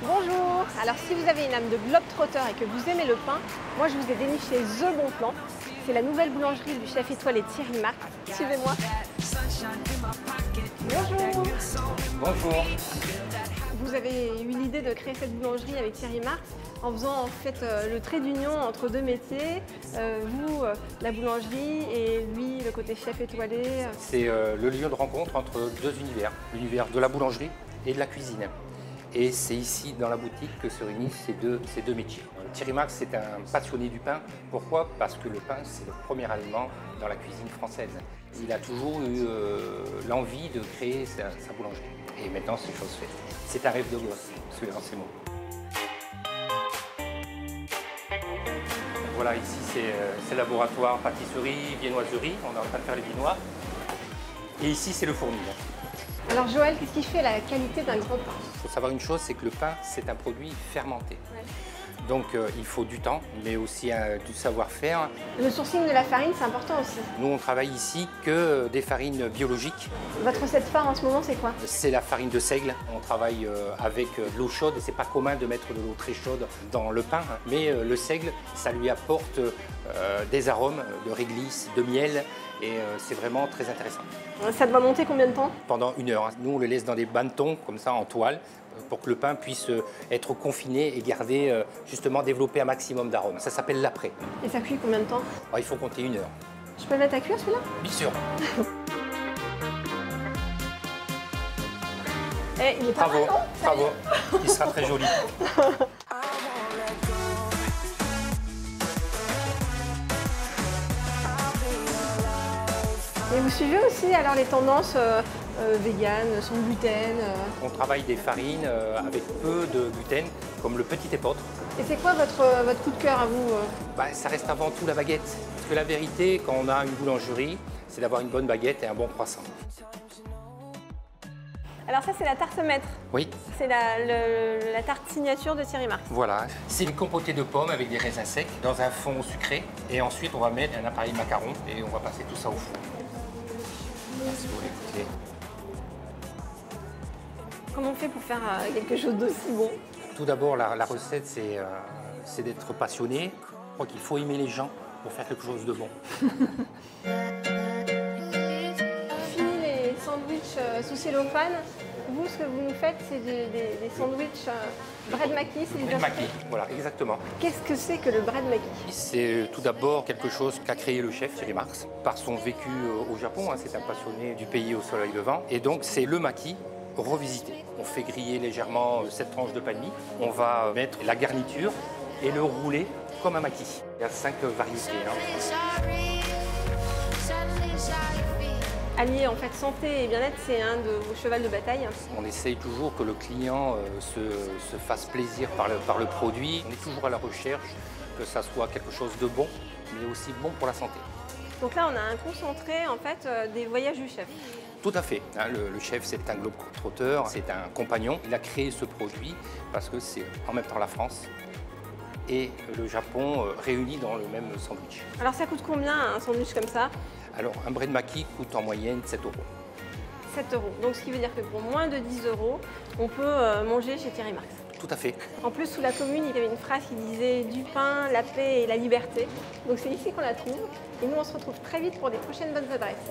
Bonjour. Alors si vous avez une âme de globe-trotter et que vous aimez le pain, moi je vous ai déniché The Bon Plan. C'est la nouvelle boulangerie du chef étoilé Thierry Marx. Suivez-moi. Bonjour. Bonjour. Vous avez eu l'idée de créer cette boulangerie avec Thierry Marx en faisant en fait le trait d'union entre deux métiers, vous la boulangerie et lui le côté chef étoilé. C'est le lieu de rencontre entre deux univers, l'univers de la boulangerie et de la cuisine. Et c'est ici, dans la boutique, que se réunissent ces deux métiers. Thierry Marx, c'est un passionné du pain. Pourquoi? Parce que le pain, c'est le premier aliment dans la cuisine française. Il a toujours eu l'envie de créer sa boulangerie. Et maintenant, c'est chose faite. C'est un rêve de gosse, celui-là, dans ces mots. Voilà, ici, c'est le laboratoire pâtisserie, viennoiserie. On est en train de faire les viennois. Et ici, c'est le fournil. Alors Joël, qu'est-ce qui fait la qualité d'un grand pain? Il faut savoir une chose, c'est que le pain, c'est un produit fermenté. Ouais. Donc il faut du temps, mais aussi du savoir-faire. Le sourcing de la farine, c'est important aussi. Nous, on travaille ici que des farines biologiques. Votre recette phare en ce moment, c'est quoi? C'est la farine de seigle. On travaille avec de l'eau chaude et c'est pas commun de mettre de l'eau très chaude dans le pain. Mais le seigle, ça lui apporte des arômes de réglisse, de miel. Et c'est vraiment très intéressant. Ça doit monter combien de temps? Pendant 1 heure. Nous, on le laisse dans des bannetons, comme ça, en toile, pour que le pain puisse être confiné et garder, justement, développer un maximum d'arômes. Ça s'appelle l'après. Et ça cuit combien de temps? Il faut compter 1 heure. Je peux le mettre à cuire, celui-là? Bien sûr. Il est pas mal, non? Bravo. Il sera très joli. Et vous suivez aussi alors les tendances véganes, sans gluten? On travaille des farines avec peu de gluten, comme le petit épeautre. Et c'est quoi votre coup de cœur à vous? Ça reste avant tout la baguette. Parce que la vérité, quand on a une boulangerie, c'est d'avoir une bonne baguette et un bon croissant. Alors ça, c'est la tarte maître. Oui. C'est la tarte signature de Thierry Marx. Voilà. C'est une compotée de pommes avec des raisins secs dans un fond sucré. Et ensuite, on va mettre un appareil macaron et on va passer tout ça au four. Si vous voulez goûter. Comment on fait pour faire quelque chose d'aussi bon? Tout d'abord, la recette, c'est d'être passionné. Je crois qu'il faut aimer les gens pour faire quelque chose de bon. Fini les sandwichs sous cellophane. Vous, ce que vous nous faites, c'est des sandwichs bread maquis. Bread maquis, voilà, exactement. Qu'est-ce que c'est que le bread maquis? C'est tout d'abord quelque chose qu'a créé le chef Thierry Marx. Par son vécu au Japon, c'est un passionné du pays au soleil levant. Et donc, c'est le maquis revisité. On fait griller légèrement cette tranche de pain de mie. On va mettre la garniture et le rouler comme un maquis. Il y a 5 variétés. Allier en fait santé et bien-être, c'est un de vos chevals de bataille. On essaye toujours que le client se fasse plaisir par le produit. On est toujours à la recherche que ça soit quelque chose de bon, mais aussi bon pour la santé. Donc là, on a un concentré en fait des voyages du chef. Tout à fait. Le chef, c'est un globe-trotteur, c'est un compagnon. Il a créé ce produit parce que c'est en même temps la France et le Japon réunis dans le même sandwich. Alors ça coûte combien un sandwich comme ça? Alors un bread maquis coûte en moyenne 7 €. 7 €. Donc ce qui veut dire que pour moins de 10 €, on peut manger chez Thierry Marx. Tout à fait. En plus, sous la commune, il y avait une phrase qui disait « Du pain, la paix et la liberté ». Donc c'est ici qu'on la trouve. Et nous, on se retrouve très vite pour des prochaines bonnes adresses.